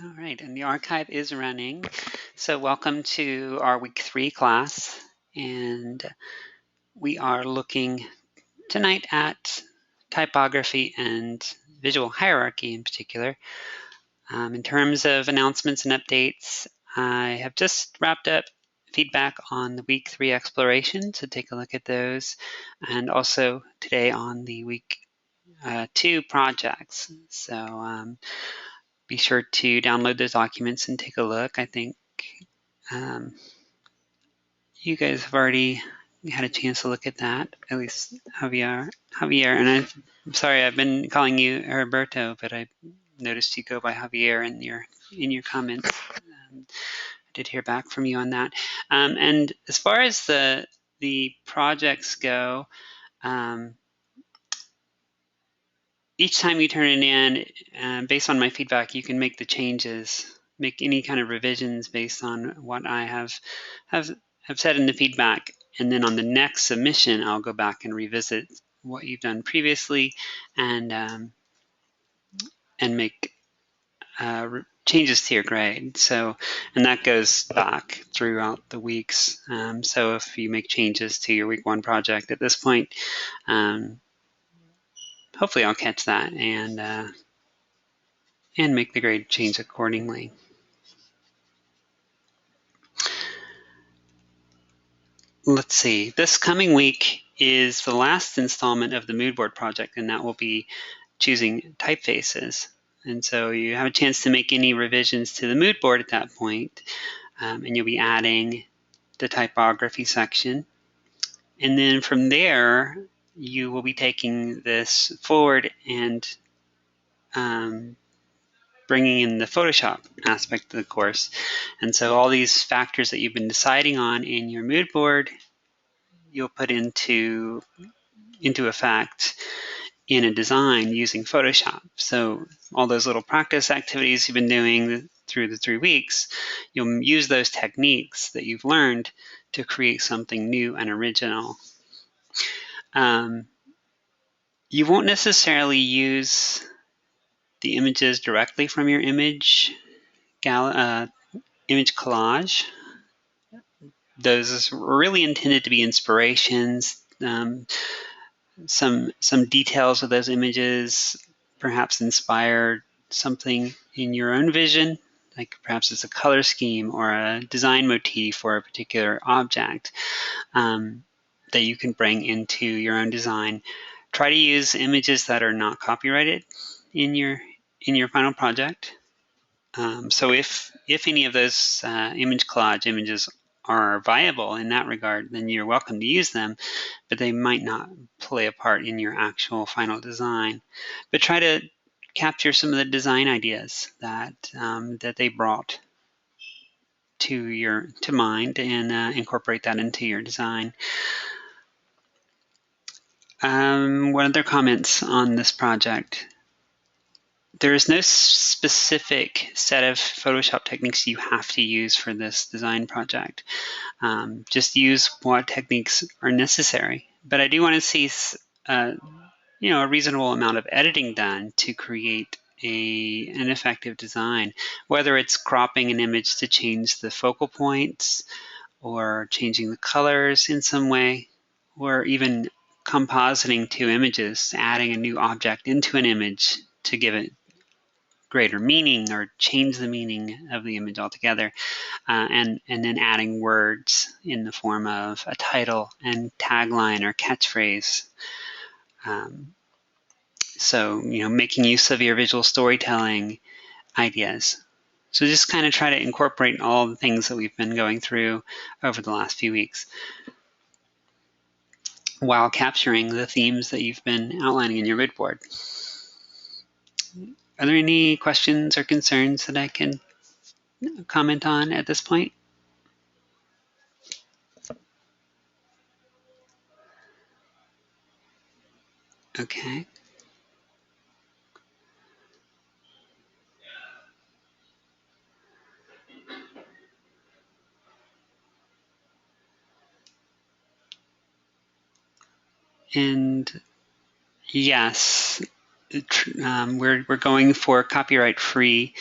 All right, and the archive is running. So welcome to our week 3 class. And we are looking tonight at typography and visual hierarchy in particular. In terms of announcements and updates, I have just wrapped up feedback on the week 3 exploration, so take a look at those. And also today on the week 2 projects. So be sure to download those documents and take a look. I think um, you guys have already had a chance to look at that, at least Javier. And I'm sorry, I've been calling you Roberto, but I noticed you go by Javier in your comments. I did hear back from you on that. And as far as the projects go, each time you turn it in, based on my feedback, you can make the changes, make any kind of revisions based on what I have said in the feedback. And then on the next submission, I'll go back and revisit what you've done previously and make changes to your grade. So, and that goes back throughout the weeks. So if you make changes to your week 1 project at this point, hopefully I'll catch that and make the grade change accordingly. Let's see, this coming week is the last installment of the mood board project, and that will be choosing typefaces. And so you have a chance to make any revisions to the mood board at that point, and you'll be adding the typography section. And then from there, you will be taking this forward and bringing in the Photoshop aspect of the course. And so all these factors that you've been deciding on in your mood board, you'll put into effect in a design using Photoshop. So all those little practice activities you've been doing through the 3 weeks, you'll use those techniques that you've learned to create something new and original. You won't necessarily use the images directly from your image collage. Those are really intended to be inspirations. Some details of those images perhaps inspire something in your own vision, like perhaps it's a color scheme or a design motif for a particular object that you can bring into your own design. Try to use images that are not copyrighted in your final project. So if any of those image collage images are viable in that regard, then you're welcome to use them, but they might not play a part in your actual final design. But try to capture some of the design ideas that they brought to mind and incorporate that into your design. What other comments on this project? There is no specific set of Photoshop techniques you have to use for this design project. Just use what techniques are necessary. But I do want to see a reasonable amount of editing done to create an effective design, whether it's cropping an image to change the focal points or changing the colors in some way, or even compositing 2 images, adding a new object into an image to give it greater meaning or change the meaning of the image altogether, and then adding words in the form of a title and tagline or catchphrase. So, making use of your visual storytelling ideas. So just kind of try to incorporate all the things that we've been going through over the last few weeks while capturing the themes that you've been outlining in your mood board. Are there any questions or concerns that I can comment on at this point? Okay. And yes, we're going for copyright-free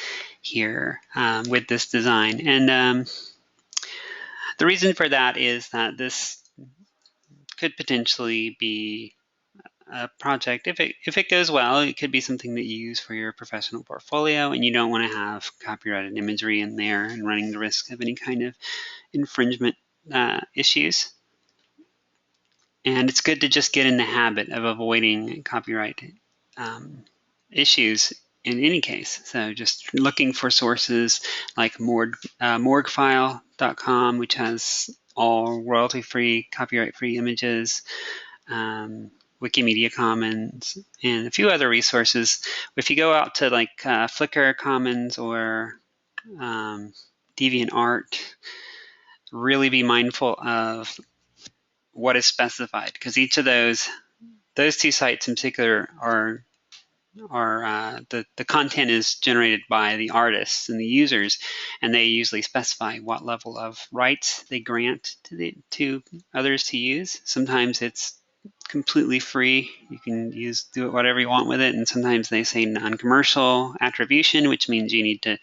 here with this design. And the reason for that is that this could potentially be a project. If it goes well, it could be something that you use for your professional portfolio, and you don't want to have copyrighted imagery in there and running the risk of any kind of infringement issues. And it's good to just get in the habit of avoiding copyright issues in any case. So just looking for sources like morguefile.com, which has all royalty-free, copyright-free images, Wikimedia Commons, and a few other resources. If you go out to like Flickr Commons or DeviantArt, really be mindful of what is specified, because each of those two sites in particular are the content is generated by the artists and the users, and they usually specify what level of rights they grant to others to use. Sometimes it's completely free. You can do it whatever you want with it, and sometimes they say non-commercial attribution, which means you need to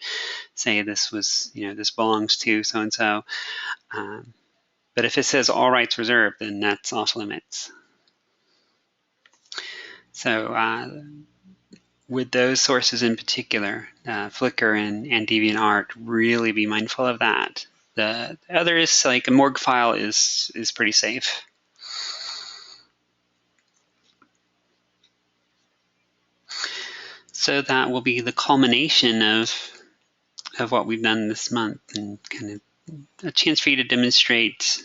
say this belongs to so and so. But if it says all rights reserved, then that's off limits. So with those sources in particular, Flickr and DeviantArt, really be mindful of that. The others, like a morgue file, is pretty safe. So that will be the culmination of what we've done this month, and kind of a chance for you to demonstrate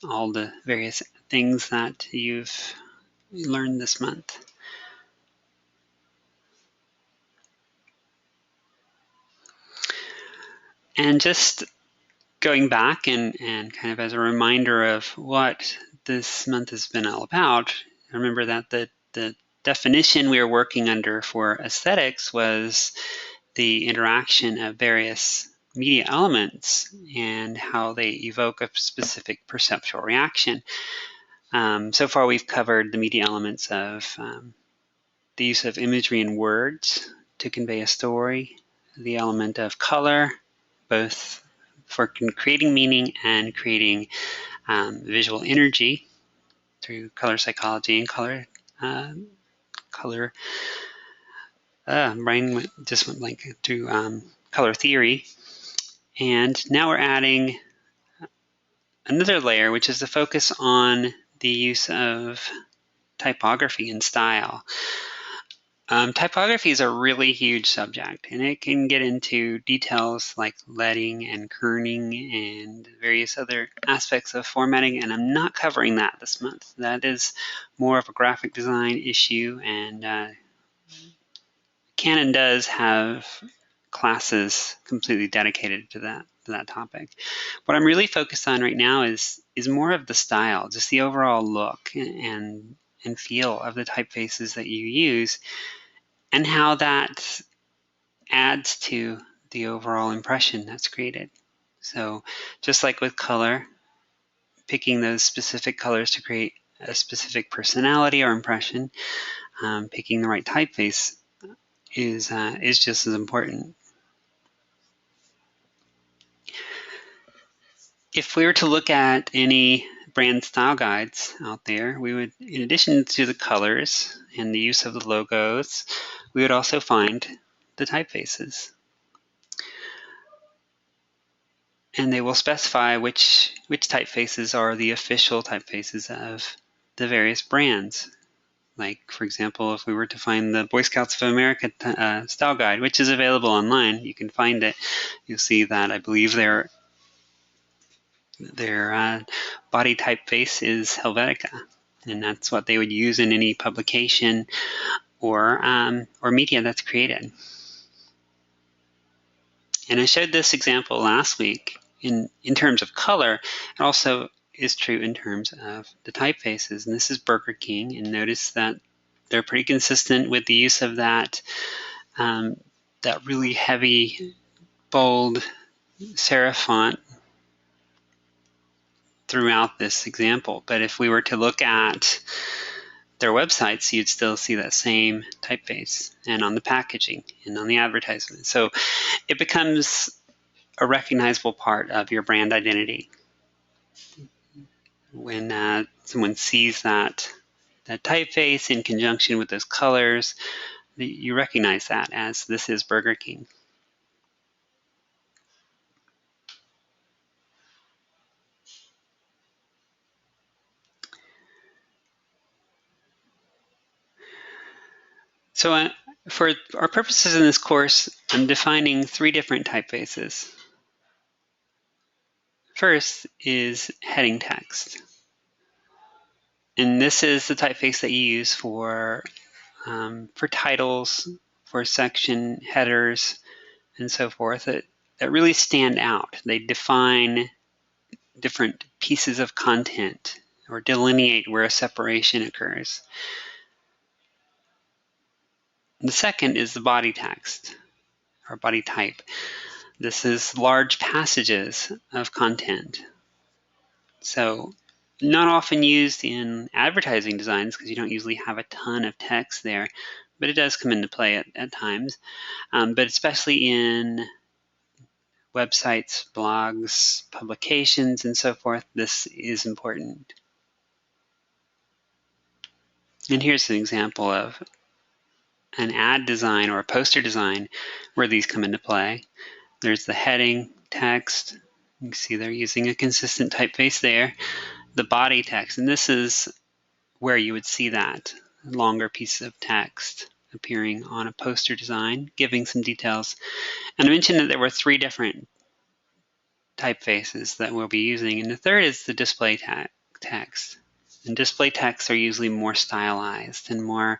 all the various things that you've learned this month. And just going back and kind of as a reminder of what this month has been all about, remember that the definition we were working under for aesthetics was the interaction of various media elements and how they evoke a specific perceptual reaction. So far we've covered the media elements of the use of imagery and words to convey a story, the element of color, both for creating meaning and creating visual energy through color psychology and color. Brain just went blank through color theory. And now we're adding another layer, which is the focus on the use of typography and style. Typography is a really huge subject, and it can get into details like leading and kerning and various other aspects of formatting, and I'm not covering that this month. That is more of a graphic design issue, and Canon does have classes completely dedicated to that topic. What I'm really focused on right now is more of the style, just the overall look and feel of the typefaces that you use, and how that adds to the overall impression that's created. So just like with color, picking those specific colors to create a specific personality or impression, picking the right typeface is just as important. If we were to look at any brand style guides out there, we would, in addition to the colors and the use of the logos, we would also find the typefaces. And they will specify which typefaces are the official typefaces of the various brands. Like, for example, if we were to find the Boy Scouts of America style guide, which is available online, you can find it. You'll see that I believe their body typeface is Helvetica, and that's what they would use in any publication or media that's created. And I showed this example last week in terms of color. It also is true in terms of the typefaces, and this is Burger King, and notice that they're pretty consistent with the use of that really heavy, bold serif font throughout this example. But if we were to look at their websites, you'd still see that same typeface, and on the packaging and on the advertisement. So it becomes a recognizable part of your brand identity. When someone sees that typeface in conjunction with those colors, you recognize that as this is Burger King. So for our purposes in this course, I'm defining 3 different typefaces. First is heading text. And this is the typeface that you use for titles, for section headers, and so forth that really stand out. They define different pieces of content or delineate where a separation occurs. The second is the body text or body type. This is large passages of content. So not often used in advertising designs because you don't usually have a ton of text there, but it does come into play at times. But especially in websites, blogs, publications, and so forth, this is important. And here's an example of an ad design or a poster design where these come into play. There's the heading text. You can see they're using a consistent typeface there. The body text, and this is where you would see that longer piece of text appearing on a poster design, giving some details. And I mentioned that there were 3 different typefaces that we'll be using, and the third is the display text. And display texts are usually more stylized and more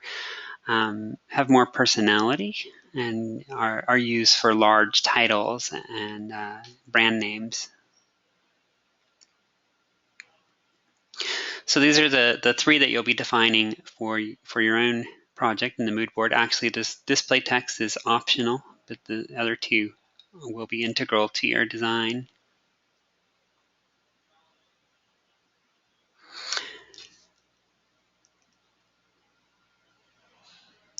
have more personality and are used for large titles and brand names. So these are the 3 that you'll be defining for your own project in the mood board. Actually, this display text is optional, but the other 2 will be integral to your design.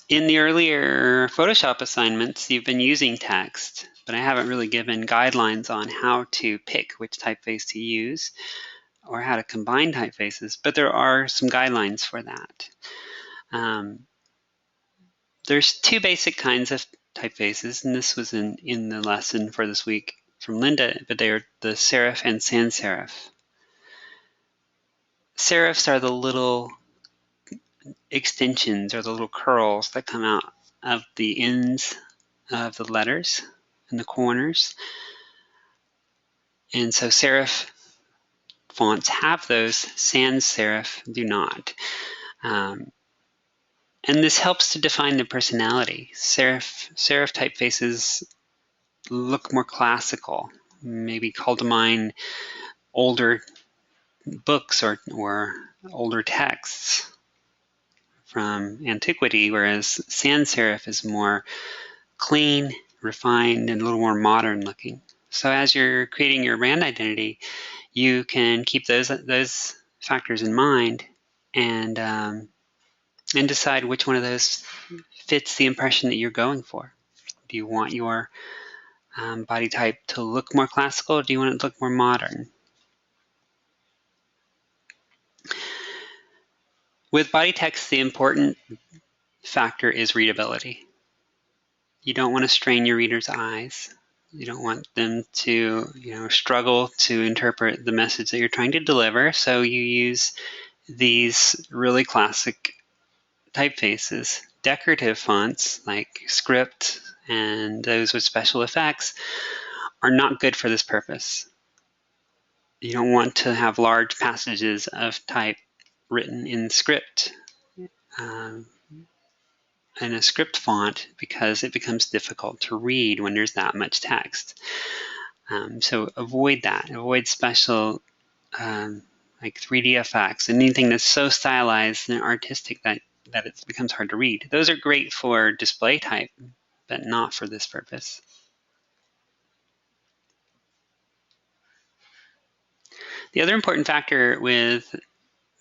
In the earlier Photoshop assignments, you've been using text, but I haven't really given guidelines on how to pick which typeface to use or how to combine typefaces, but there are some guidelines for that. There's 2 basic kinds of typefaces, and this was in the lesson for this week from Linda, but they are the serif and sans serif. Serifs are the little extensions or the little curls that come out of the ends of the letters and the corners. And so serif fonts have those, sans serif do not. And this helps to define the personality. Serif typefaces look more classical, maybe call to mind older books or older texts from antiquity, whereas sans serif is more clean, refined, and a little more modern looking. So as you're creating your brand identity, you can keep those factors in mind and decide which one of those fits the impression that you're going for. Do you want your body type to look more classical, or do you want it to look more modern? With body text, the important factor is readability. You don't want to strain your reader's eyes. You don't want them to, struggle to interpret the message that you're trying to deliver. So you use these really classic typefaces. Decorative fonts like script and those with special effects are not good for this purpose. You don't want to have large passages of type written in script in a script font because it becomes difficult to read when there's that much text. So avoid that. Avoid special like 3D effects and anything that's so stylized and artistic that it becomes hard to read. Those are great for display type, but not for this purpose. The other important factor with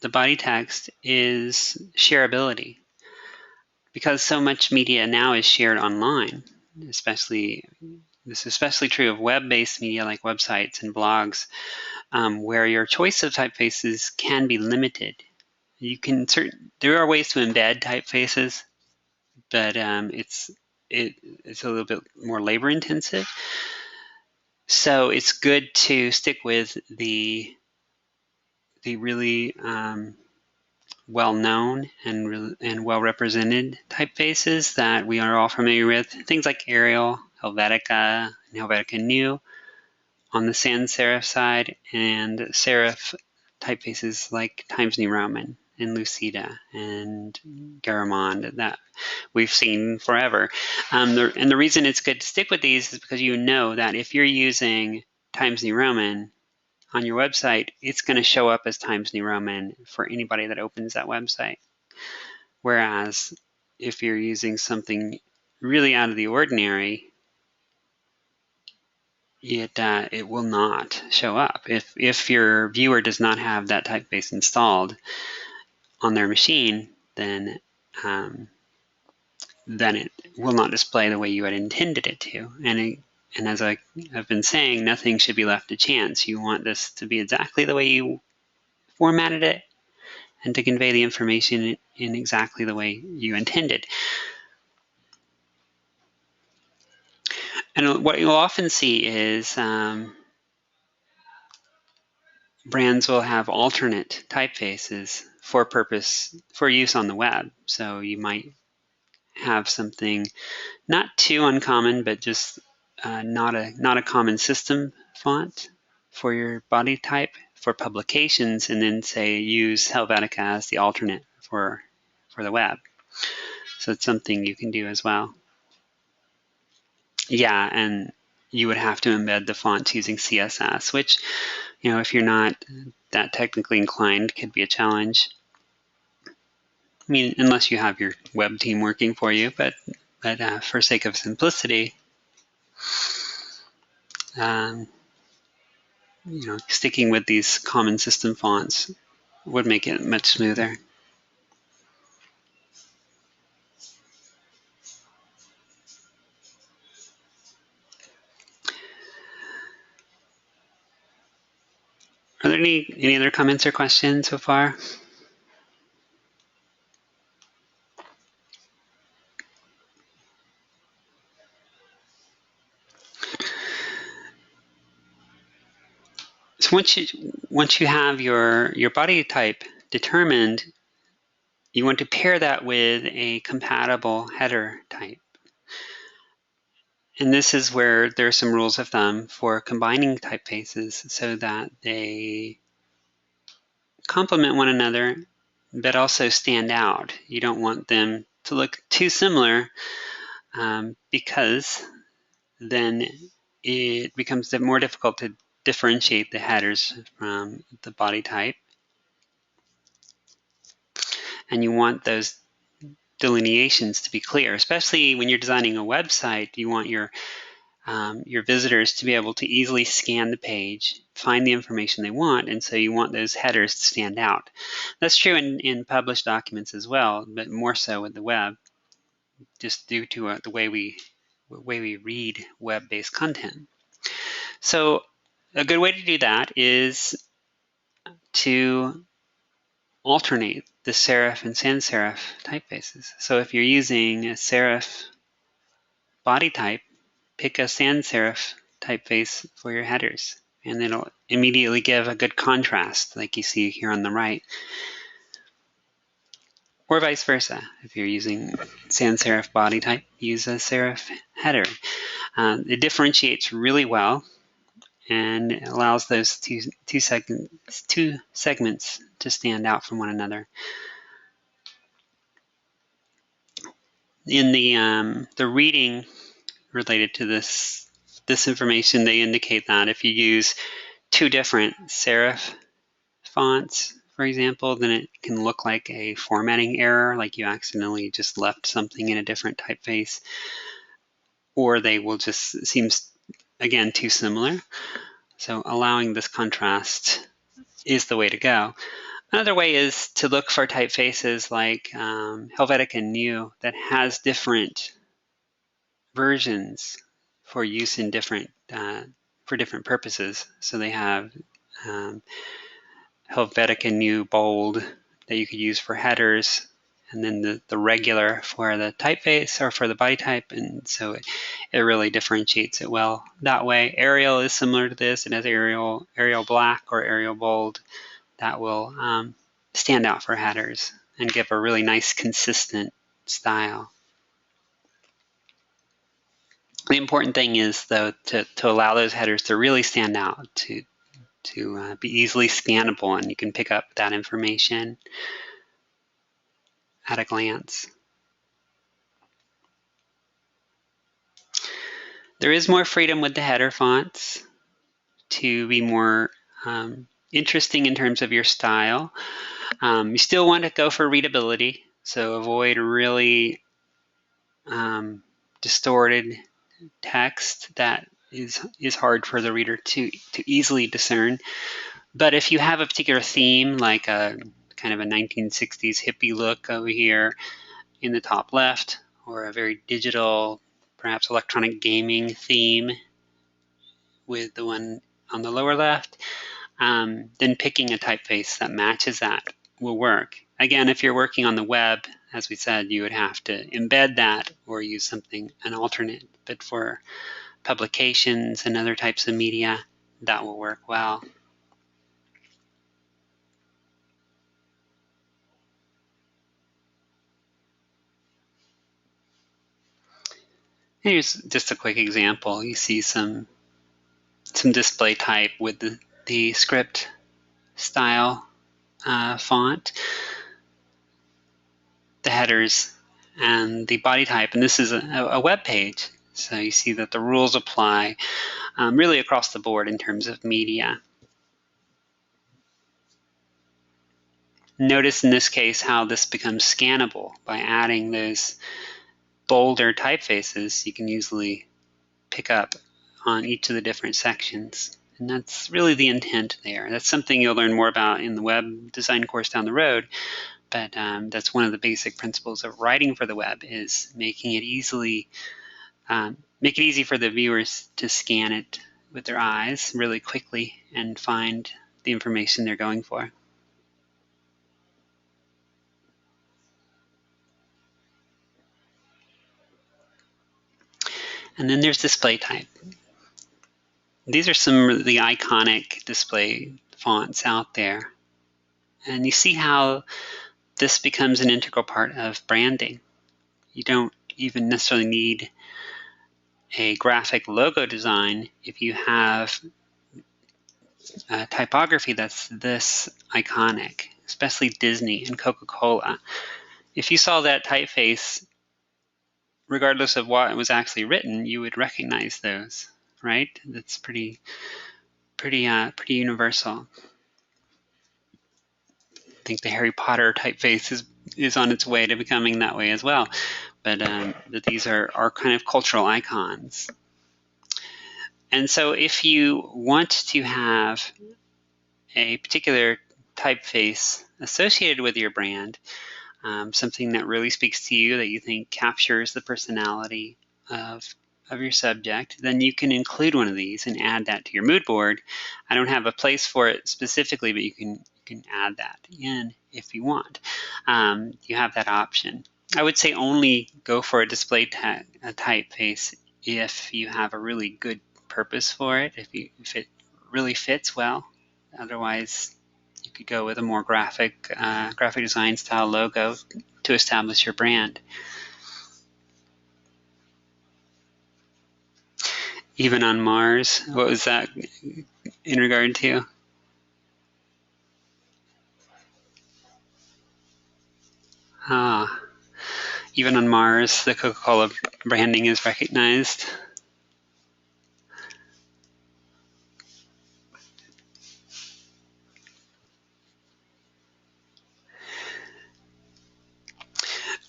the body text is shareability. Because so much media now is shared online, this is especially true of web-based media like websites and blogs, where your choice of typefaces can be limited. There are ways to embed typefaces, but it's a little bit more labor intensive. So it's good to stick with the really well-known and well-represented typefaces that we are all familiar with. Things like Arial, Helvetica, and Helvetica Neue on the sans serif side, and serif typefaces like Times New Roman and Lucida and Garamond that we've seen forever. And the reason it's good to stick with these is because you know that if you're using Times New Roman on your website, it's going to show up as Times New Roman for anybody that opens that website. Whereas if you're using something really out of the ordinary, it will not show up. If your viewer does not have that typeface installed on their machine, then it will not display the way you had intended it to. And as I've been saying, nothing should be left to chance. You want this to be exactly the way you formatted it and to convey the information in exactly the way you intended. And what you'll often see is brands will have alternate typefaces for use on the web. So you might have something not too uncommon, but just not a common system font for your body type for publications, and then say use Helvetica as the alternate for the web. So it's something you can do as well. Yeah, and you would have to embed the fonts using CSS, which, if you're not that technically inclined, could be a challenge. I mean, unless you have your web team working for you, but for sake of simplicity, sticking with these common system fonts would make it much smoother. Are there any other comments or questions so far? So once you have your body type determined, you want to pair that with a compatible header type. And this is where there are some rules of thumb for combining typefaces so that they complement one another, but also stand out. You don't want them to look too similar because then it becomes more difficult to differentiate the headers from the body type. And you want those delineations to be clear, especially when you're designing a website. You want your visitors to be able to easily scan the page, find the information they want, and so you want those headers to stand out. That's true in published documents as well, but more so with the web, just due to the way we read web-based content. So a good way to do that is to alternate the serif and sans serif typefaces. So if you're using a serif body type, pick a sans serif typeface for your headers, and it'll immediately give a good contrast like you see here on the right. Or vice versa. If you're using sans serif body type, use a serif header. It differentiates really well and allows those two segments to stand out from one another. In the reading related to this information, they indicate that if you use two different serif fonts, for example, then it can look like a formatting error, like you accidentally just left something in a different typeface, or they will just seem, again, too similar. So allowing this contrast is the way to go. Another way is to look for typefaces like Helvetica Neue that has different versions for use in different for different purposes. So they have Helvetica Neue Bold that you could use for headers, and then the regular for the typeface or for the body type, and so it really differentiates it well that way. Arial is similar to this. It has Arial Black or Arial Bold that will stand out for headers and give a really nice consistent style. The important thing is, though, to allow those headers to really stand out, to be easily scannable, and you can pick up that information at a glance. There is more freedom with the header fonts to be more interesting in terms of your style. You still want to go for readability, so avoid really distorted text that is hard for the reader to easily discern. But if you have a particular theme, like a kind of a 1960s hippie look over here in the top left, or a very digital, perhaps electronic gaming theme with the one on the lower left, then picking a typeface that matches that will work. Again, if you're working on the web, as we said, you would have to embed that or use something, an alternate. But for publications and other types of media, that will work well. Here's just a quick example. You see some display type with the script style font, the headers, and the body type. And this is a web page. So you see that the rules apply really across the board in terms of media. Notice in this case how this becomes scannable by adding those bolder typefaces. You can easily pick up on each of the different sections. And that's really the intent there. That's something you'll learn more about in the web design course down the road. But that's one of the basic principles of writing for the web, is making it easy for the viewers to scan it with their eyes really quickly and find the information they're going for. And then there's display type. These are some of the iconic display fonts out there. And you see how this becomes an integral part of branding. You don't even necessarily need a graphic logo design if you have a typography that's this iconic, especially Disney and Coca-Cola. If you saw that typeface, regardless of what was actually written, you would recognize those, right? That's pretty universal. I think the Harry Potter typeface is on its way to becoming that way as well. But these are kind of cultural icons. And so if you want to have a particular typeface associated with your brand, something that really speaks to you, that you think captures the personality of your subject, then you can include one of these and add that to your mood board. I don't have a place for it specifically, but you can add that in if you want. You have that option. I would say only go for a display typeface if you have a really good purpose for it, if it really fits well. Otherwise, you could go with a more graphic design style logo to establish your brand. Even on Mars, what was that in regard to? Even on Mars, the Coca-Cola branding is recognized.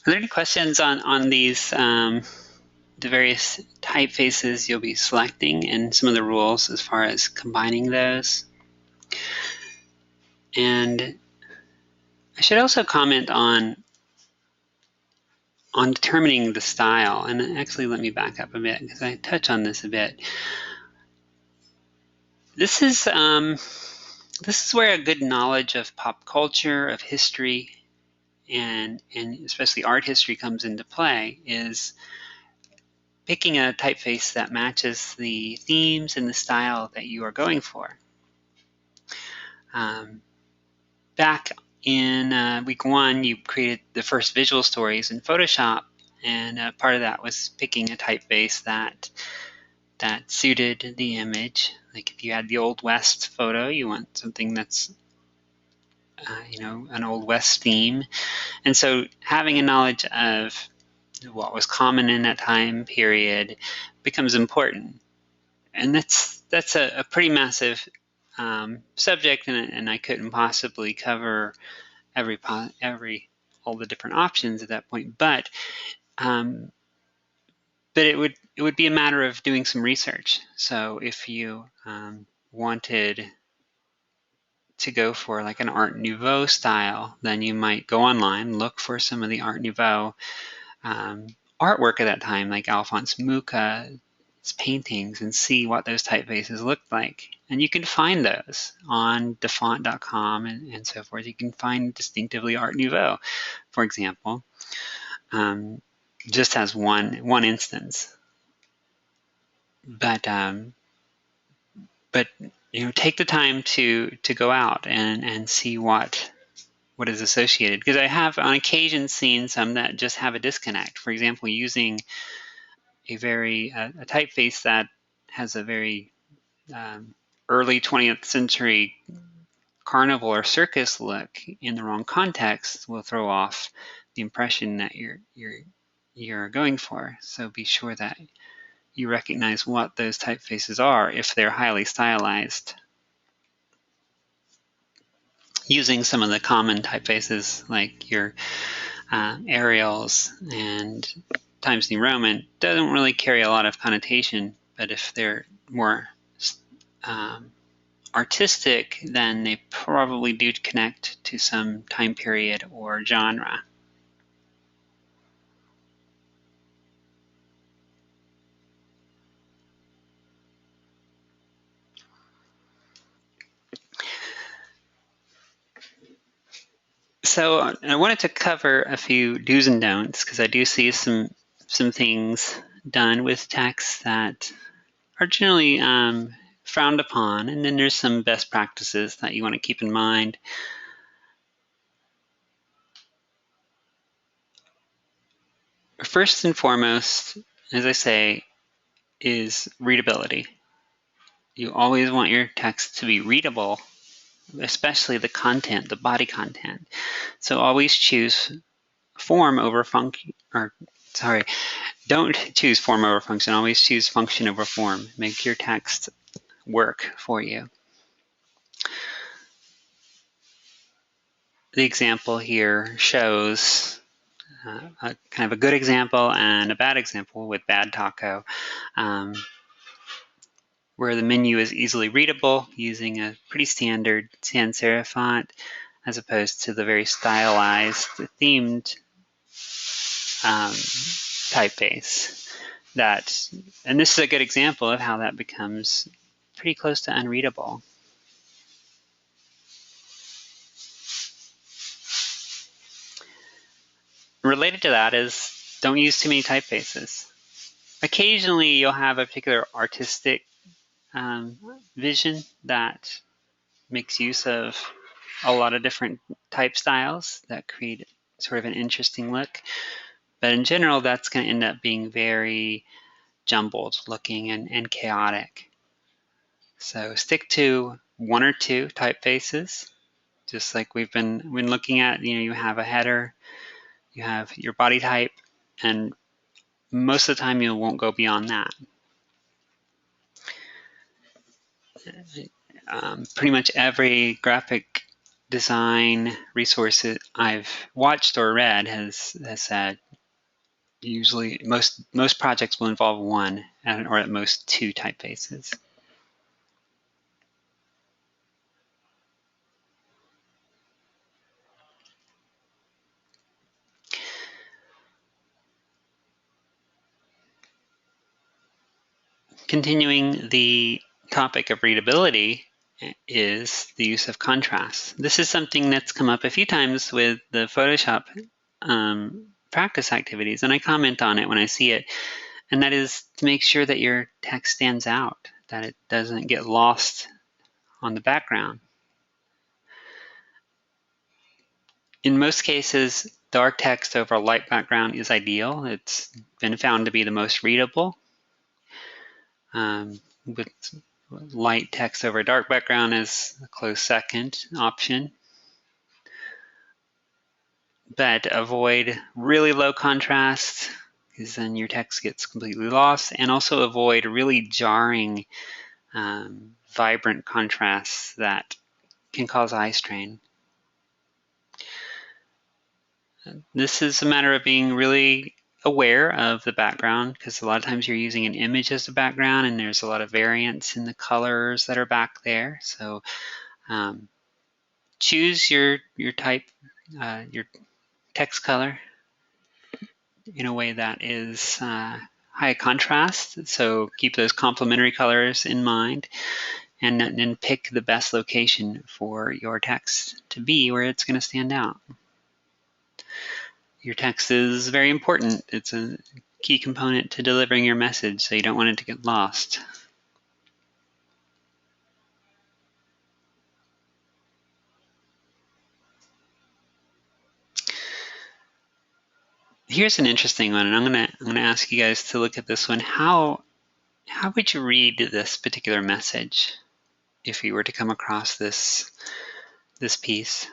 Are there any questions on these, the various typefaces you'll be selecting and some of the rules as far as combining those? And I should also comment on determining the style, and actually let me back up a bit because I touch on this a bit. This is where a good knowledge of pop culture, of history, and especially art history comes into play, is picking a typeface that matches the themes and the style that you are going for. Back in week 1, you created the first visual stories in Photoshop, and part of that was picking a typeface that suited the image. Like if you had the Old West photo, you want something that's an Old West theme. And so having a knowledge of what was common in that time period becomes important. And that's a pretty massive subject, and I couldn't possibly cover all the different options at that point. But it would be a matter of doing some research. So if you wanted to go for like an Art Nouveau style, then you might go online, look for some of the Art Nouveau artwork at that time, like Alphonse Mucha's paintings, and see what those typefaces looked like. And you can find those on dafont.com and so forth. You can find distinctively Art Nouveau, for example, just as one instance. But take the time to go out and see what is associated, because I have on occasion seen some that just have a disconnect. For example, using a typeface that has a very early 20th century carnival or circus look in the wrong context will throw off the impression that you're going for. So be sure that you recognize what those typefaces are if they're highly stylized. Using some of the common typefaces like your Arials and Times New Roman doesn't really carry a lot of connotation, but if they're more artistic, then they probably do connect to some time period or genre. So I wanted to cover a few do's and don'ts, because I do see some things done with text that are generally frowned upon, and then there's some best practices that you want to keep in mind. First and foremost, as I say, is readability. You always want your text to be readable, especially the content, the body content. So always choose form over function, don't choose form over function. Always choose function over form. Make your text work for you. The example here shows a kind of a good example and a bad example with Bad Taco, where the menu is easily readable using a pretty standard sans serif font, as opposed to the very stylized, themed typeface. And this is a good example of how that becomes pretty close to unreadable. Related to that is, don't use too many typefaces. Occasionally you'll have a particular artistic vision that makes use of a lot of different type styles that create sort of an interesting look. But in general, that's going to end up being very jumbled looking and chaotic. So stick to one or two typefaces, just like we've been looking at. You have a header, you have your body type, and most of the time you won't go beyond that. Pretty much every graphic design resource that I've watched or read has said usually most projects will involve one or at most two typefaces. Continuing the topic of readability is the use of contrast. This is something that's come up a few times with the Photoshop practice activities, and I comment on it when I see it, and that is to make sure that your text stands out, that it doesn't get lost on the background. In most cases, dark text over a light background is ideal. It's been found to be the most readable. With light text over a dark background is a close second option. But avoid really low contrast, because then your text gets completely lost, and also avoid really jarring, vibrant contrasts that can cause eye strain. This is a matter of being really aware of the background, because a lot of times you're using an image as a background and there's a lot of variance in the colors that are back there. So choose your type, your text color in a way that is high contrast. So keep those complementary colors in mind, and then pick the best location for your text to be where it's going to stand out. Your text is very important. It's a key component to delivering your message, so you don't want it to get lost. Here's an interesting one, and I'm gonna ask you guys to look at this one. How would you read this particular message if you were to come across this piece?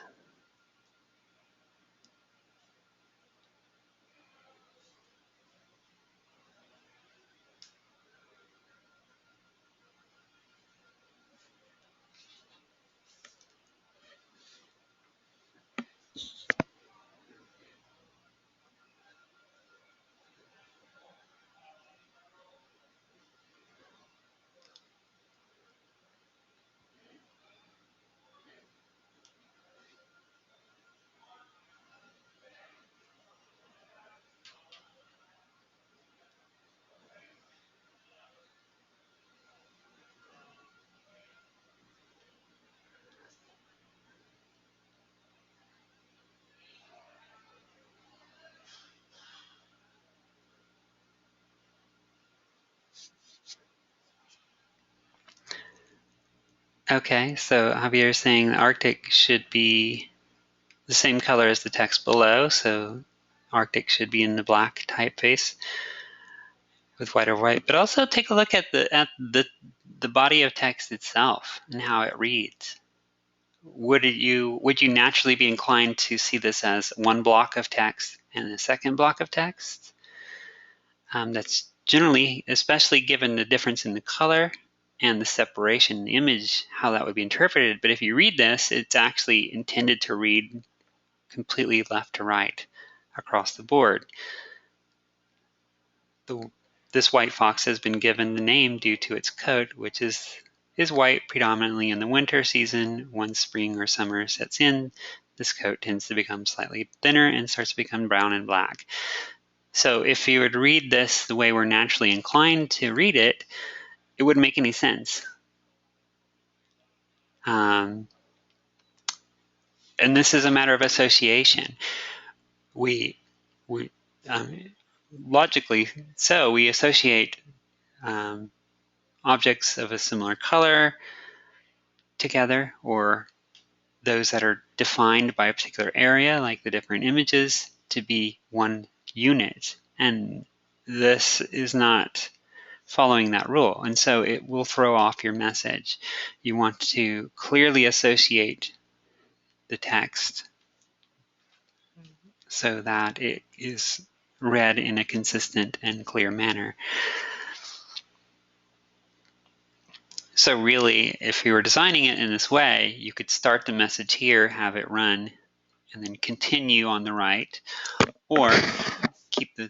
Okay, so Javier is saying the Arctic should be the same color as the text below, so Arctic should be in the black typeface with white over white. But also take a look at the body of text itself and how it reads. Would you naturally be inclined to see this as one block of text and a second block of text? That's generally, especially given the difference in the color and the separation in the image, how that would be interpreted. But if you read this, it's actually intended to read completely left to right across the board. This white fox has been given the name due to its coat, which is white predominantly in the winter season. Once spring or summer sets in, this coat tends to become slightly thinner and starts to become brown and black. So if you would read this the way we're naturally inclined to read it, it wouldn't make any sense. And this is a matter of association. Logically, so we associate objects of a similar color together, or those that are defined by a particular area, like the different images, to be one unit. And this is not following that rule, and so it will throw off your message. You want to clearly associate the text so that it is read in a consistent and clear manner. So really, if you were designing it in this way, you could start the message here, have it run, and then continue on the right, or keep the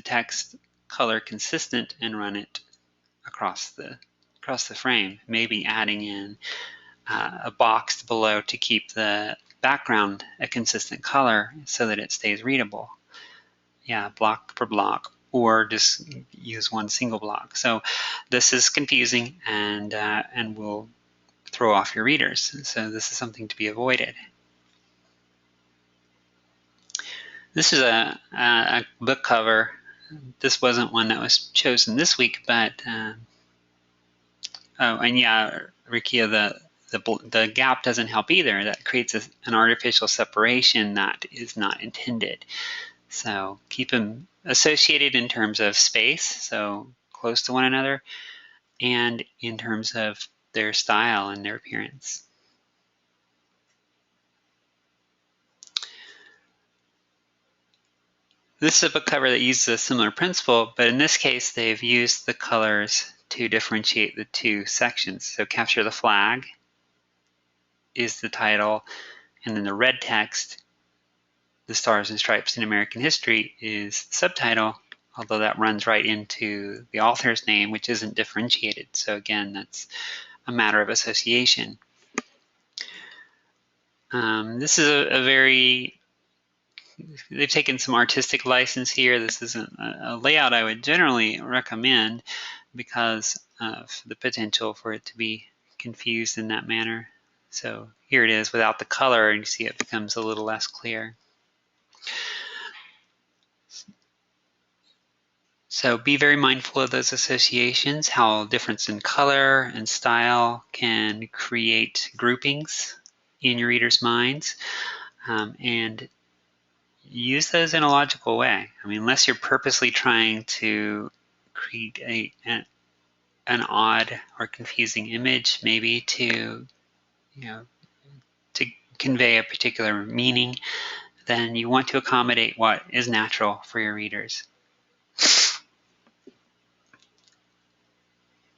text color consistent and run it across the frame, maybe adding in a box below to keep the background a consistent color so that it stays readable. Yeah, block per block. or just use one single block. So this is confusing and will throw off your readers. So this is something to be avoided. This is a book cover. This wasn't one that was chosen this week, but oh, and yeah, Rikia, the gap doesn't help either. That creates an artificial separation that is not intended. So keep them associated in terms of space, so close to one another, and in terms of their style and their appearance. This is a book cover that uses a similar principle, but in this case, they've used the colors to differentiate the two sections. So Capture the Flag is the title, and then the red text, The Stars and Stripes in American History, is the subtitle, although that runs right into the author's name, which isn't differentiated. So again, that's a matter of association. This is a very, they've taken some artistic license here. This isn't a layout I would generally recommend because of the potential for it to be confused in that manner. So here it is without the color, and you see it becomes a little less clear. So be very mindful of those associations, how difference in color and style can create groupings in your readers' minds, and use those in a logical way. I mean, unless you're purposely trying to create an odd or confusing image, maybe to convey a particular meaning, then you want to accommodate what is natural for your readers.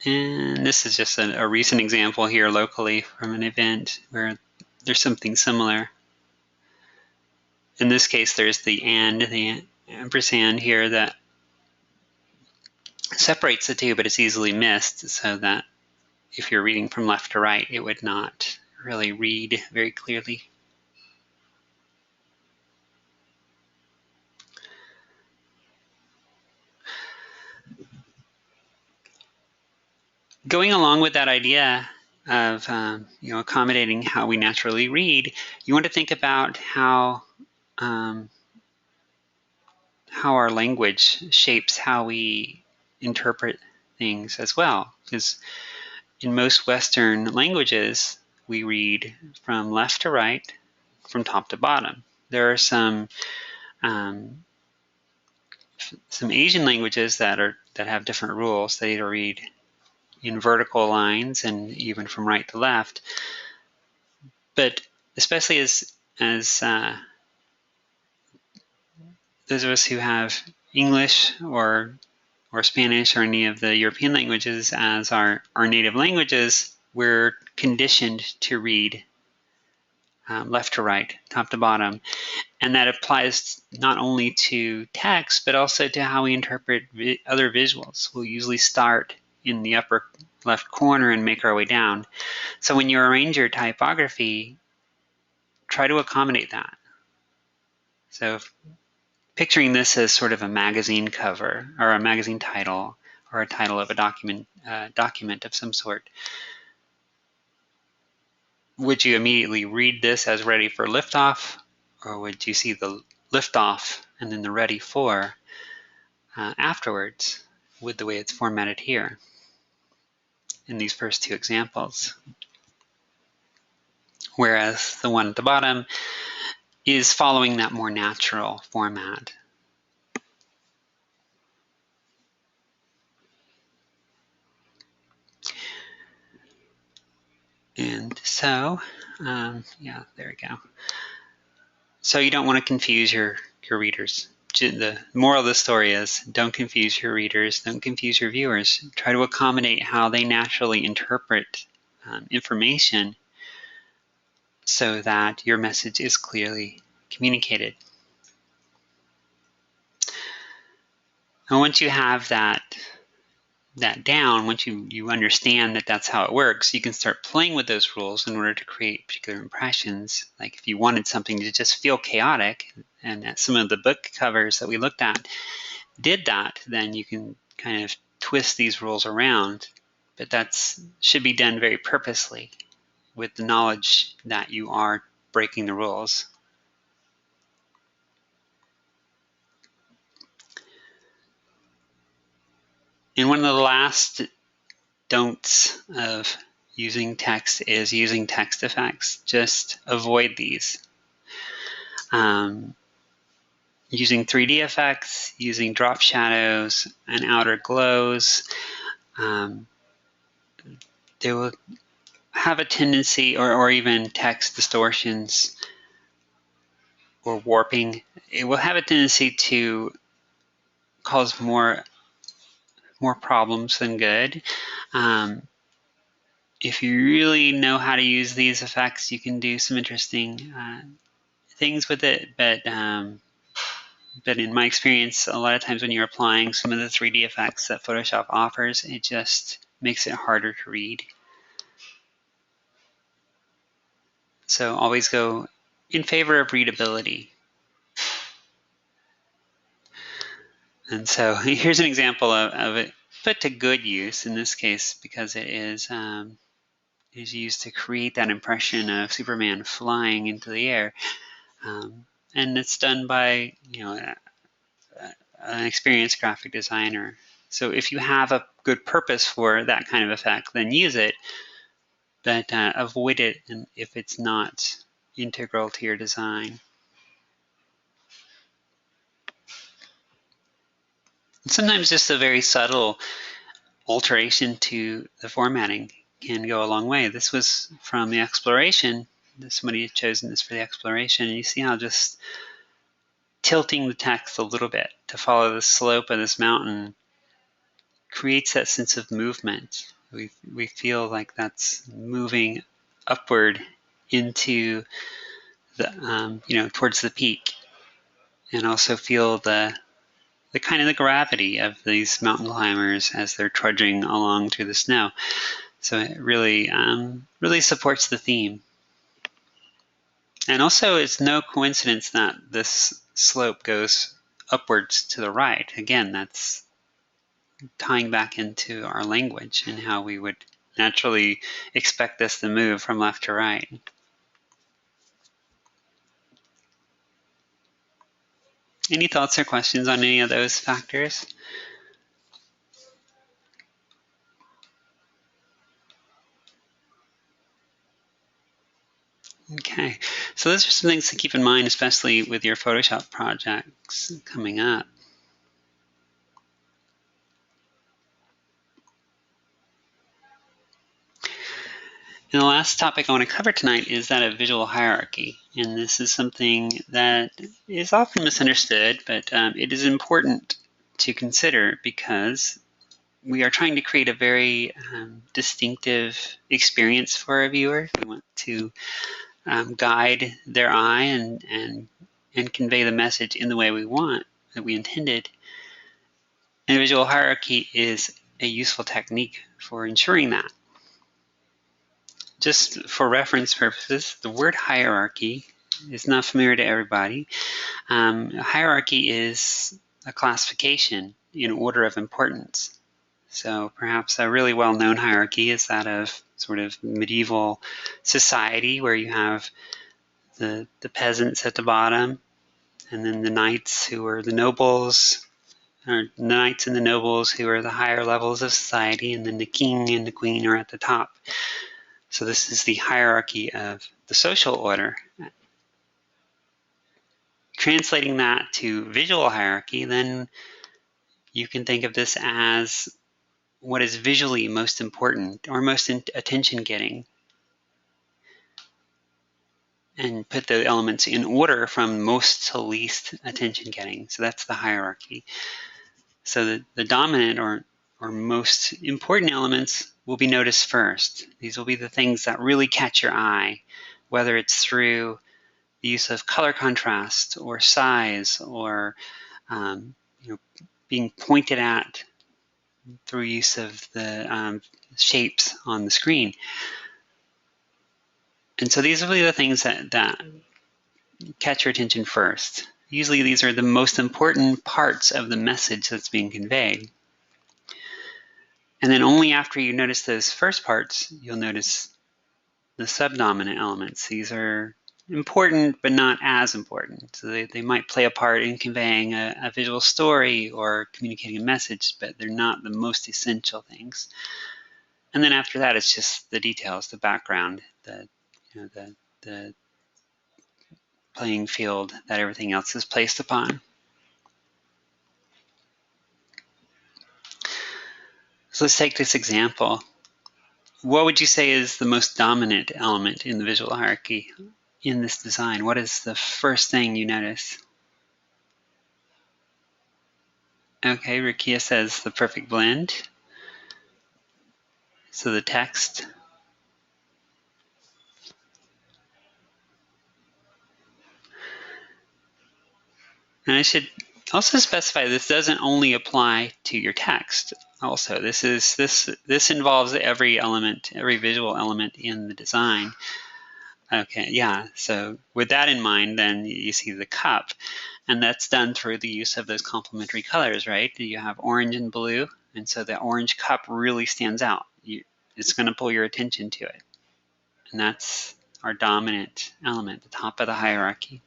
And this is just a recent example here locally from an event where there's something similar. In this case, there's the ampersand here that separates the two, but it's easily missed, so that if you're reading from left to right, it would not really read very clearly. Going along with that idea of accommodating how we naturally read, you want to think about how our language shapes how we interpret things as well. Because in most Western languages, we read from left to right, from top to bottom. There are some Asian languages that have different rules. They either read in vertical lines and even from right to left. But especially as those of us who have English or Spanish or any of the European languages as our native languages, we're conditioned to read left to right, top to bottom. And that applies not only to text, but also to how we interpret other visuals. We'll usually start in the upper left corner and make our way down. So when you arrange your typography, try to accommodate that. So picturing this as sort of a magazine cover or a magazine title or a title of a document of some sort, would you immediately read this as ready for liftoff, or would you see the liftoff and then the ready for afterwards with the way it's formatted here in these first two examples? Whereas the one at the bottom is following that more natural format. And so, yeah, there we go. So you don't want to confuse your readers. The moral of the story is don't confuse your readers, don't confuse your viewers. Try to accommodate how they naturally interpret information so that your message is clearly communicated. And once you have that down, once you understand that that's how it works, you can start playing with those rules in order to create particular impressions. Like if you wanted something to just feel chaotic, and at some of the book covers that we looked at, did that, then you can kind of twist these rules around, but that should be done very purposely with the knowledge that you are breaking the rules. And one of the last don'ts of using text is using text effects. Just avoid these. Using 3D effects, using drop shadows and outer glows, they will have a tendency, or even text distortions or warping, it will have a tendency to cause more problems than good. If you really know how to use these effects, you can do some interesting things with it, but in my experience, a lot of times when you're applying some of the 3D effects that Photoshop offers, it just makes it harder to read. So always go in favor of readability. And so here's an example of it put to good use in this case, because it is used to create that impression of Superman flying into the air. And it's done by an experienced graphic designer. So if you have a good purpose for that kind of effect, then use it, but avoid it if it's not integral to your design. And sometimes just a very subtle alteration to the formatting can go a long way. This was from the exploration. Somebody had chosen this for the exploration, and you see how just tilting the text a little bit to follow the slope of this mountain creates that sense of movement. We feel like that's moving upward into the towards the peak, and also feel the kind of the gravity of these mountain climbers as they're trudging along through the snow. So it really supports the theme. And also, it's no coincidence that this slope goes upwards to the right. Again, that's tying back into our language and how we would naturally expect this to move from left to right. Any thoughts or questions on any of those factors? Okay, so those are some things to keep in mind, especially with your Photoshop projects coming up. And the last topic I want to cover tonight is that of visual hierarchy. And this is something that is often misunderstood, but it is important to consider because we are trying to create a very distinctive experience for our viewer. We want to guide their eye and convey the message in the way we want, that we intended. And visual hierarchy is a useful technique for ensuring that. Just for reference purposes, the word hierarchy is not familiar to everybody. Hierarchy is a classification in order of importance. So perhaps a really well-known hierarchy is that of sort of medieval society, where you have the peasants at the bottom, and then the knights, who are the nobles, or the knights and the nobles, who are the higher levels of society, and then the king and the queen are at the top. So this is the hierarchy of the social order. Translating that to visual hierarchy, then you can think of this as what is visually most important or most attention-getting, and put the elements in order from most to least attention-getting. So that's the hierarchy. So the dominant or most important elements will be noticed first. These will be the things that really catch your eye, whether it's through the use of color contrast or size, or being pointed at through use of the shapes on the screen. And so these will be the things that catch your attention first. Usually these are the most important parts of the message that's being conveyed. And then only after you notice those first parts, you'll notice the subdominant elements. These are important, but not as important. So they might play a part in conveying a visual story or communicating a message, but they're not the most essential things. And then after that, it's just the details, the background, the playing field that everything else is placed upon. So let's take this example. What would you say is the most dominant element in the visual hierarchy in this design? What is the first thing you notice? Okay, Rukia says the perfect blend. So the text. And I should also specify this doesn't only apply to your text. Also, this involves every element, every visual element in the design. Okay, yeah, so with that in mind, then you see the cup, and that's done through the use of those complementary colors, right? You have orange and blue, and so the orange cup really stands out. It's going to pull your attention to it, and that's our dominant element, the top of the hierarchy.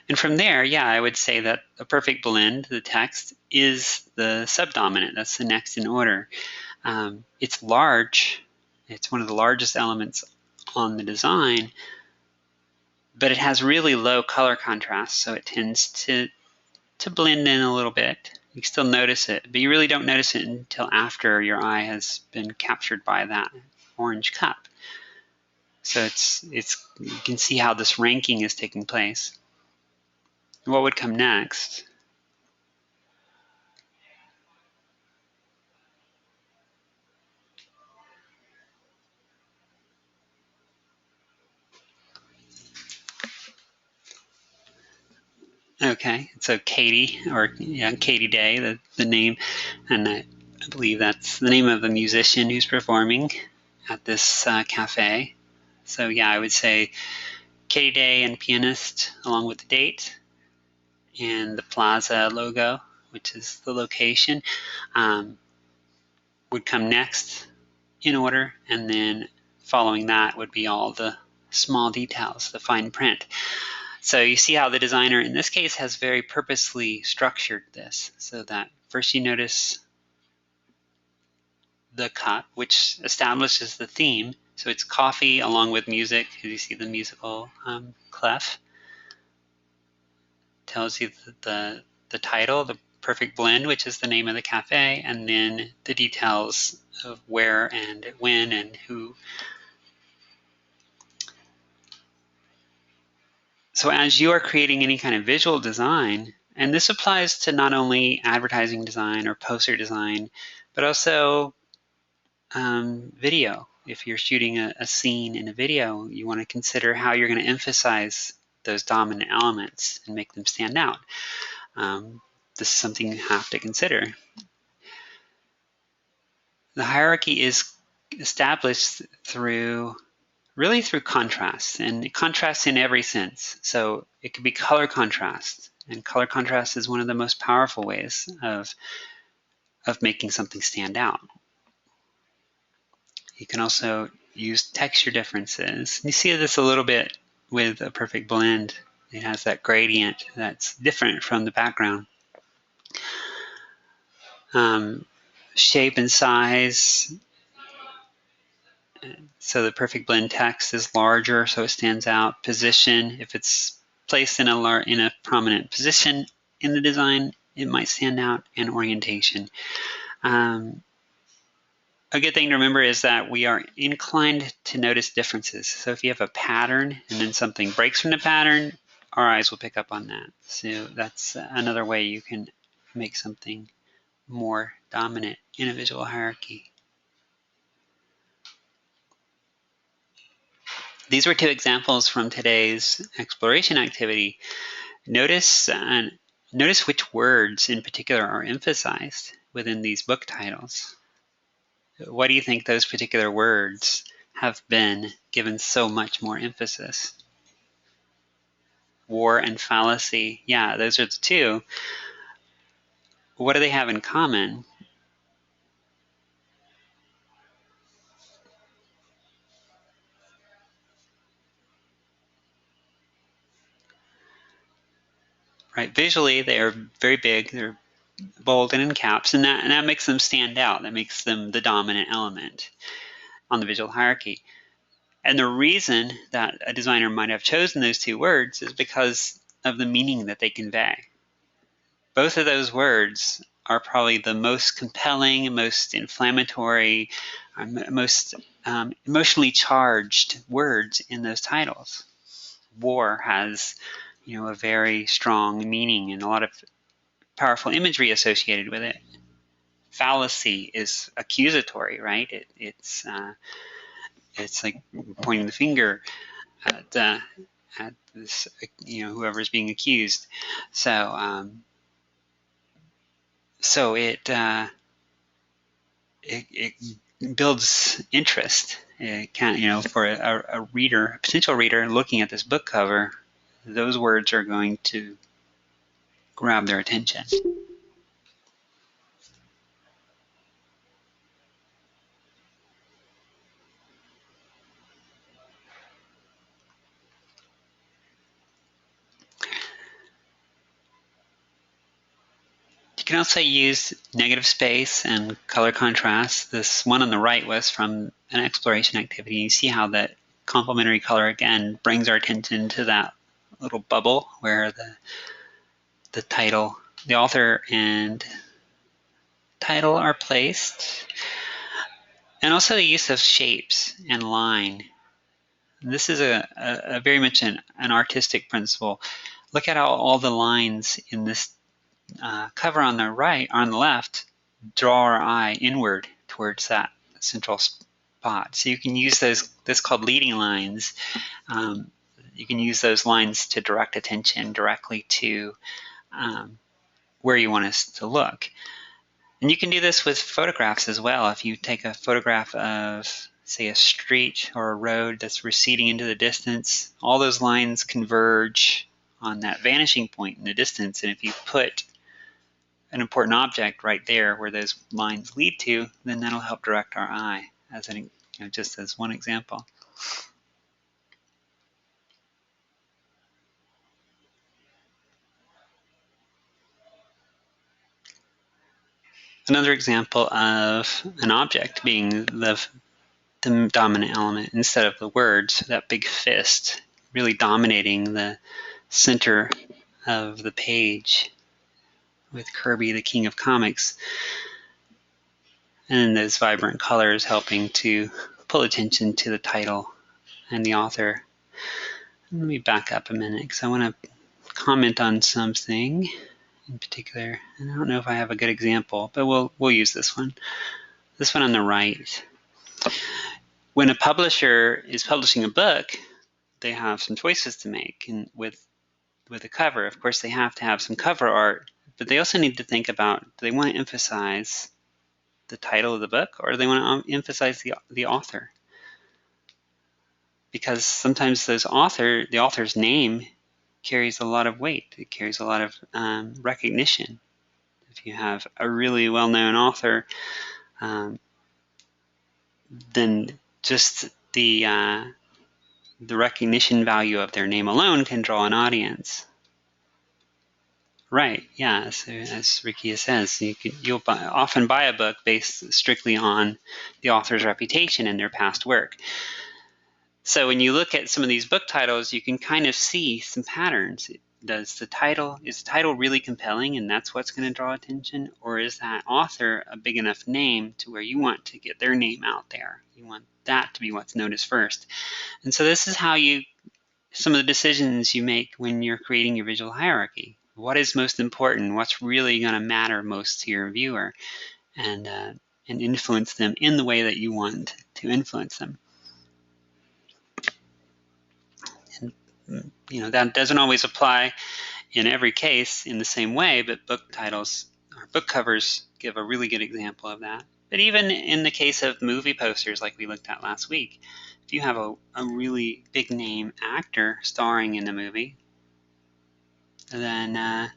And from there, yeah, I would say that a perfect blend, the text, is the subdominant. That's the next in order. It's large. It's one of the largest elements on the design, but it has really low color contrast, so it tends to blend in a little bit. You still notice it, but you really don't notice it until after your eye has been captured by that orange cup. So you can see how this ranking is taking place. What would come next? Okay, so Katie, or Katie Day, the name, and I believe that's the name of the musician who's performing at this cafe. So yeah, I would say Katie Day and pianist, along with the date, and the plaza logo, which is the location, would come next in order, and then following that would be all the small details, the fine print. So you see how the designer in this case has very purposely structured this so that first you notice the cup, which establishes the theme. So it's coffee along with music. You see the musical clef. Tells you the title, the perfect blend, which is the name of the cafe, and then the details of where and when and who. So as you are creating any kind of visual design, and this applies to not only advertising design or poster design, but also video. If you're shooting a scene in a video, you want to consider how you're going to emphasize those dominant elements and make them stand out. This is something you have to consider. The hierarchy is established really through contrast, and contrast in every sense. So it could be color contrast, and color contrast is one of the most powerful ways of making something stand out. You can also use texture differences. You see this a little bit with a perfect blend. It has that gradient that's different from the background. Shape and size. So the perfect blend text is larger, so it stands out. Position, if it's placed in a prominent position in the design, it might stand out. And orientation. A good thing to remember is that we are inclined to notice differences. So if you have a pattern and then something breaks from the pattern, our eyes will pick up on that. So that's another way you can make something more dominant in a visual hierarchy. These were two examples from today's exploration activity. Notice which words in particular are emphasized within these book titles. What do you think those particular words have been given so much more emphasis? war and fallacy. Yeah, those are the two. What do they have in common? Right? Visually, they are very big. They're bold and in caps, and that makes them stand out. That makes them the dominant element on the visual hierarchy. And the reason that a designer might have chosen those two words is because of the meaning that they convey. Both of those words are probably the most compelling, most inflammatory, most emotionally charged words in those titles. War has, a very strong meaning and a lot of powerful imagery associated with it. Fallacy is accusatory, right? It's like pointing the finger at this, whoever is being accused. So it builds interest. It can, for a reader, a potential reader looking at this book cover, those words are going to grab their attention. You can also use negative space and color contrast. This one on the right was from an exploration activity. You see how that complementary color again brings our attention to that little bubble where the title, the author and title are placed. And also the use of shapes and line. This is a very much an artistic principle. Look at how all the lines in this cover on the right, on the left, draw our eye inward towards that central spot. So you can use those, that's called leading lines. You can use those lines to direct attention directly to where you want us to look. And you can do this with photographs as well. If you take a photograph of, say, a street or a road that's receding into the distance, all those lines converge on that vanishing point in the distance. And if you put an important object right there where those lines lead to, then that'll help direct our eye, as just as one example. Another example of an object being the dominant element instead of the words, that big fist really dominating the center of the page with Kirby, the King of Comics, and those vibrant colors helping to pull attention to the title and the author. Let me back up a minute because I want to comment on something in particular. And I don't know if I have a good example, but we'll use this one. This one on the right. When a publisher is publishing a book, they have some choices to make. And with a cover, of course, they have to have some cover art, but they also need to think about, do they want to emphasize the title of the book, or do they want to emphasize the author? Because sometimes the author's name carries a lot of weight. It carries a lot of recognition. If you have a really well-known author, then just the recognition value of their name alone can draw an audience. Right, yeah, so as Ricky says, you'll often buy a book based strictly on the author's reputation and their past work. So when you look at some of these book titles, you can kind of see some patterns. Is the title really compelling and that's what's going to draw attention? Or is that author a big enough name to where you want to get their name out there? You want that to be what's noticed first. And so this is how some of the decisions you make when you're creating your visual hierarchy. What is most important? What's really going to matter most to your viewer? And influence them in the way that you want to influence them. And that doesn't always apply in every case in the same way, but book titles or book covers give a really good example of that. But even in the case of movie posters like we looked at last week, if you have a really big name actor starring in the movie, then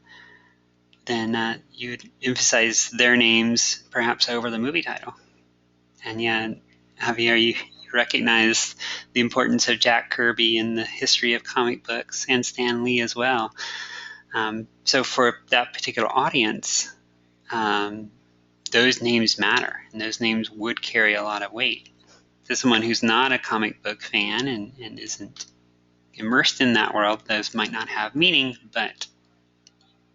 you'd emphasize their names perhaps over the movie title. And yeah, Javier, you recognize the importance of Jack Kirby in the history of comic books, and Stan Lee as well. So for that particular audience, those names matter, and those names would carry a lot of weight. To someone who's not a comic book fan and isn't immersed in that world, those might not have meaning, but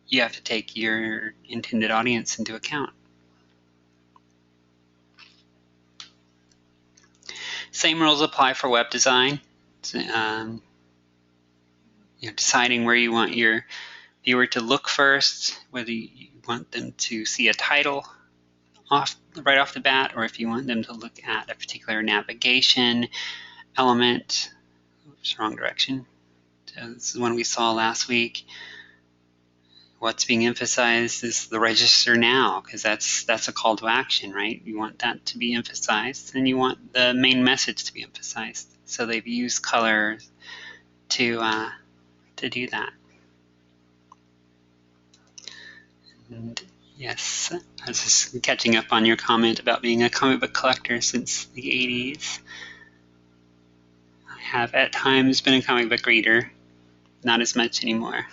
you have to take your intended audience into account. Same rules apply for web design. Deciding where you want your viewer to look first, whether you want them to see a title right off the bat, or if you want them to look at a particular navigation element. Oops, wrong direction. So this is one we saw last week. What's being emphasized is the register now, because that's a call to action, right? You want that to be emphasized, and you want the main message to be emphasized. So they've used color to do that. And yes, I was just catching up on your comment about being a comic book collector since the 80s. I have at times been a comic book reader, not as much anymore.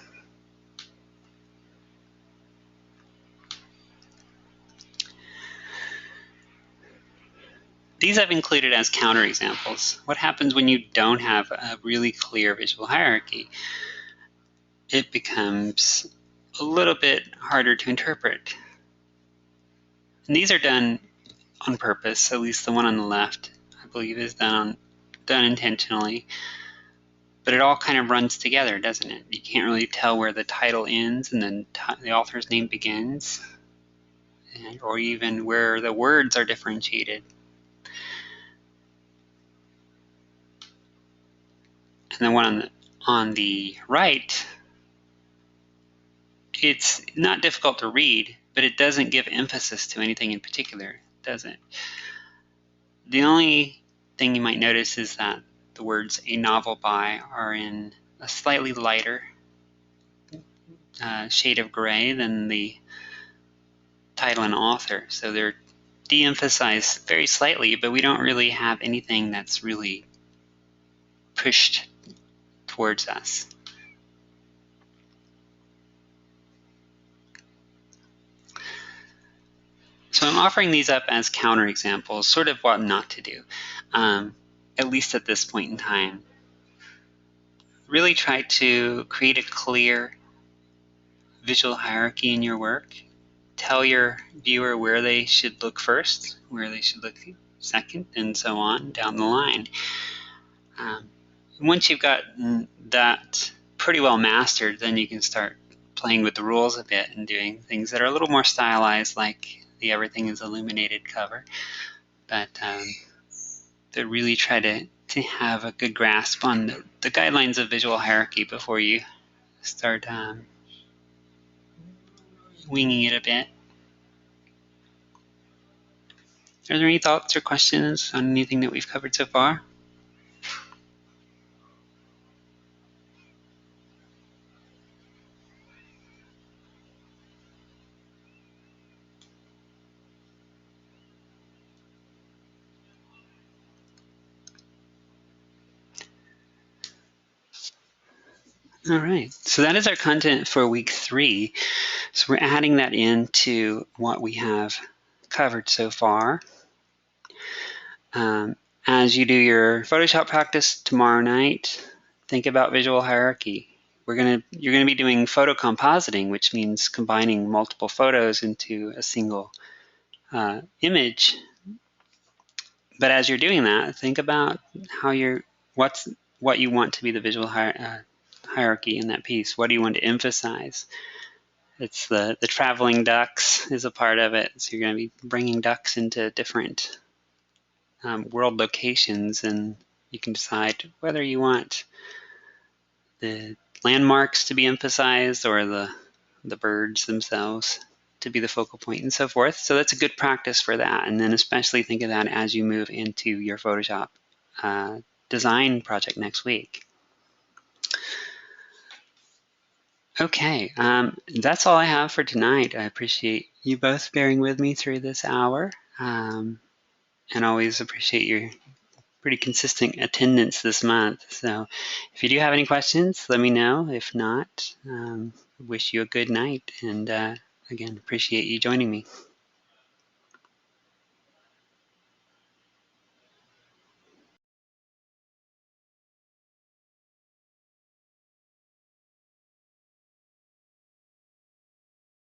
These I've included as counterexamples. What happens when you don't have a really clear visual hierarchy? It becomes a little bit harder to interpret. And these are done on purpose, at least the one on the left, I believe, is done intentionally. But it all kind of runs together, doesn't it? You can't really tell where the title ends and then the author's name begins, or even where the words are differentiated. And the one on the right, it's not difficult to read, but it doesn't give emphasis to anything in particular, does it? The only thing you might notice is that the words "a novel by" are in a slightly lighter shade of gray than the title and author. So they're de-emphasized very slightly, but we don't really have anything that's really pushed towards us. So I'm offering these up as counterexamples, sort of what not to do, at least at this point in time. Really try to create a clear visual hierarchy in your work. Tell your viewer where they should look first, where they should look second, and so on down the line. Once you've got that pretty well mastered, then you can start playing with the rules a bit and doing things that are a little more stylized, like the everything is illuminated cover. But to really try to have a good grasp on the guidelines of visual hierarchy before you start winging it a bit. Are there any thoughts or questions on anything that we've covered so far? All right, so that is our content for week 3. So we're adding that into what we have covered so far. As you do your Photoshop practice tomorrow night, think about visual hierarchy. You're going to be doing photo compositing, which means combining multiple photos into a single image. But as you're doing that, think about how what you want to be the visual hierarchy in that piece. What do you want to emphasize? It's the traveling ducks is a part of it. So you're going to be bringing ducks into different world locations, and you can decide whether you want the landmarks to be emphasized or the birds themselves to be the focal point and so forth. So that's a good practice for that. And then especially think of that as you move into your Photoshop design project next week. Okay, that's all I have for tonight. I appreciate you both bearing with me through this hour, and always appreciate your pretty consistent attendance this month. So if you do have any questions, let me know. If not, wish you a good night, and again, appreciate you joining me.